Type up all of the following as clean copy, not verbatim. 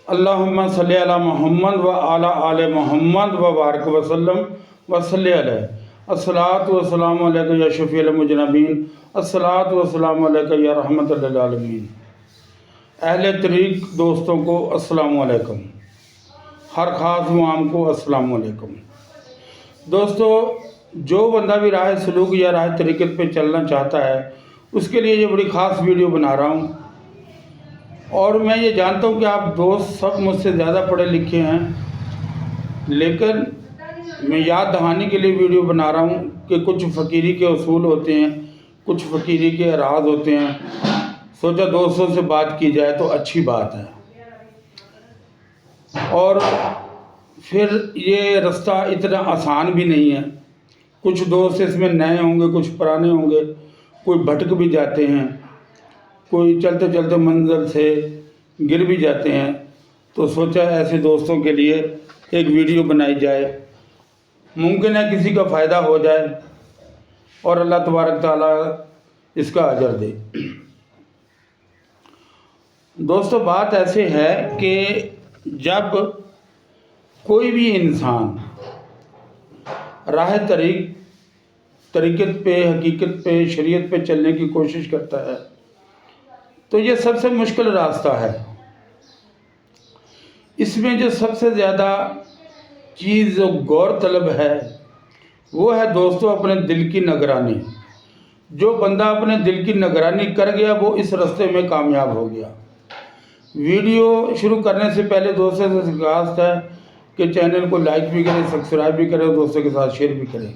اللہم صلی علی محمد و علی آل محمد و بارک وسلم و صلی علیہ الصلاۃ والسلام علیکہ یا شفیع المذنبین الصلاۃ والسلام علیکہ یا رحمت للعالمین۔ اہل طریق دوستوں کو السلام علیکم، ہر خاص مقام کو السلام علیکم۔ دوستو، جو بندہ بھی راہ سلوک یا راہ طریقت پہ چلنا چاہتا ہے اس کے لیے یہ بڑی خاص ویڈیو بنا رہا ہوں، اور میں یہ جانتا ہوں کہ آپ دوست سب مجھ سے زیادہ پڑھے لکھے ہیں، لیکن میں یاد دہانی کے لیے ویڈیو بنا رہا ہوں کہ کچھ فقیری کے اصول ہوتے ہیں، کچھ فقیری کے راز ہوتے ہیں۔ سوچا دوستوں سے بات کی جائے تو اچھی بات ہے، اور پھر یہ رستہ اتنا آسان بھی نہیں ہے۔ کچھ دوست اس میں نئے ہوں گے، کچھ پرانے ہوں گے، کوئی بھٹک بھی جاتے ہیں، کوئی چلتے چلتے منزل سے گر بھی جاتے ہیں، تو سوچا ایسے دوستوں کے لیے ایک ویڈیو بنائی جائے، ممکن ہے کسی کا فائدہ ہو جائے اور اللہ تبارک تعالیٰ اس کا اجر دے۔ دوستو، بات ایسے ہے کہ جب کوئی بھی انسان راہ طریقت پہ، حقیقت پہ، شریعت پہ چلنے کی کوشش کرتا ہے تو یہ سب سے مشکل راستہ ہے۔ اس میں جو سب سے زیادہ چیز غور طلب ہے وہ ہے دوستو اپنے دل کی نگرانی۔ جو بندہ اپنے دل کی نگرانی کر گیا وہ اس راستے میں کامیاب ہو گیا۔ ویڈیو شروع کرنے سے پہلے دوستوں سے درخواست ہے کہ چینل کو لائک بھی کریں، سبسکرائب بھی کریں اور دوستوں کے ساتھ شیئر بھی کریں۔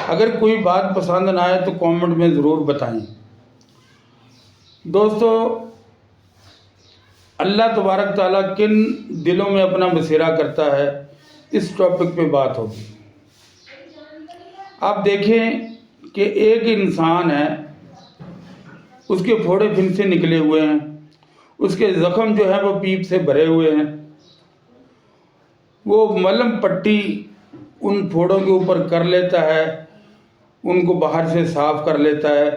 اگر کوئی بات پسند نہ آئے تو کامنٹ میں ضرور بتائیں۔ دوستو، اللہ تبارک تعالیٰ کن دلوں میں اپنا بسیرا کرتا ہے، اس ٹاپک پہ بات ہوگی۔ آپ دیکھیں کہ ایک انسان ہے، اس کے پھوڑے پھنسے نکلے ہوئے ہیں، اس کے زخم جو ہیں وہ پیپ سے بھرے ہوئے ہیں، وہ ملہم پٹی ان پھوڑوں کے اوپر کر لیتا ہے، ان کو باہر سے صاف کر لیتا ہے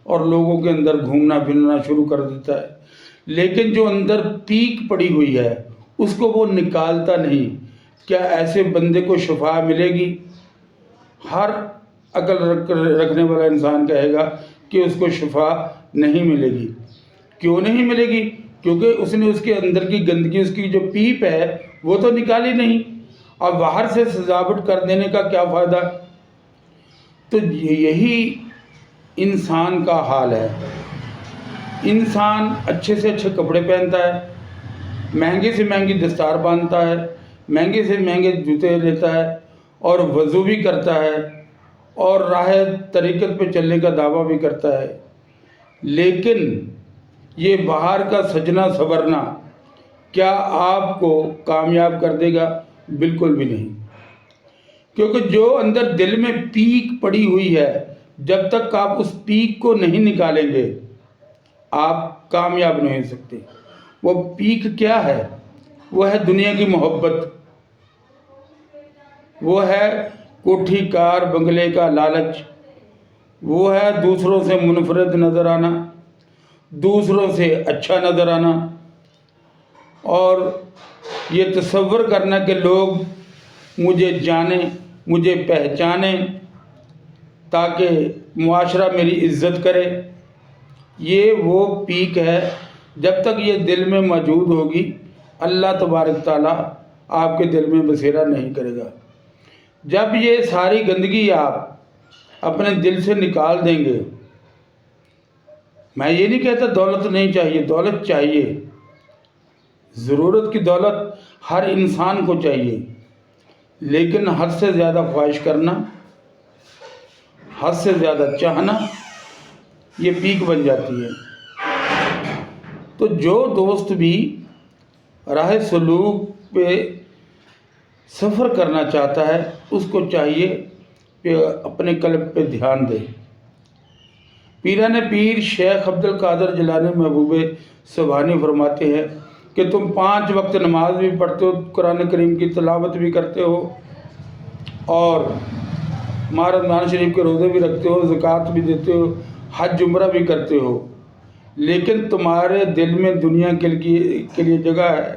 اور لوگوں کے اندر گھومنا پھرنا شروع کر دیتا ہے، لیکن جو اندر پیک پڑی ہوئی ہے اس کو وہ نکالتا نہیں۔ کیا ایسے بندے کو شفا ملے گی؟ ہر عقل رکھنے والا انسان کہے گا کہ اس کو شفا نہیں ملے گی۔ کیوں نہیں ملے گی؟ کیونکہ اس نے اس کے اندر کی گندگی، اس کی جو پیپ ہے وہ تو نکالی نہیں۔ اب باہر سے سجاوٹ کر دینے کا کیا فائدہ؟ تو یہی انسان کا حال ہے۔ انسان اچھے سے اچھے کپڑے پہنتا ہے، مہنگی سے مہنگی دستار باندھتا ہے، مہنگے سے مہنگے جوتے لیتا ہے اور وضو بھی کرتا ہے اور راہ طریقت پہ چلنے کا دعویٰ بھی کرتا ہے، لیکن یہ باہر کا سجنا سنورنا کیا آپ کو کامیاب کر دے گا؟ بالکل بھی نہیں، کیونکہ جو اندر دل میں پیک پڑی ہوئی ہے، جب تک آپ اس پیک کو نہیں نکالیں گے آپ کامیاب نہیں ہو سکتے۔ وہ پیک کیا ہے؟ وہ ہے دنیا کی محبت، وہ ہے کوٹھی کار بنگلے کا لالچ، وہ ہے دوسروں سے منفرد نظر آنا، دوسروں سے اچھا نظر آنا، اور یہ تصور کرنا کہ لوگ مجھے جانیں، مجھے پہچانیں تاکہ معاشرہ میری عزت کرے۔ یہ وہ پیک ہے، جب تک یہ دل میں موجود ہوگی اللہ تبارک تعالیٰ آپ کے دل میں بسیرا نہیں کرے گا۔ جب یہ ساری گندگی آپ اپنے دل سے نکال دیں گے، میں یہ نہیں کہتا دولت نہیں چاہیے، دولت چاہیے، ضرورت کی دولت ہر انسان کو چاہیے، لیکن حد سے زیادہ خواہش کرنا، حد سے زیادہ چاہنا، یہ پیک بن جاتی ہے۔ تو جو دوست بھی راہ سلوک پہ سفر کرنا چاہتا ہے اس کو چاہیے کہ اپنے قلب پہ دھیان دے۔ پیران پیر شیخ عبد القادر جیلانی محبوب سبحانی فرماتے ہیں کہ تم 5 وقت نماز بھی پڑھتے ہو، قرآن کریم کی تلاوت بھی کرتے ہو اور ماہ رمضان شریف کے روزے بھی رکھتے ہو، زکوٰۃ بھی دیتے ہو، حج عمرہ بھی کرتے ہو، لیکن تمہارے دل میں دنیا کے لیے جگہ ہے،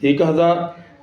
1000,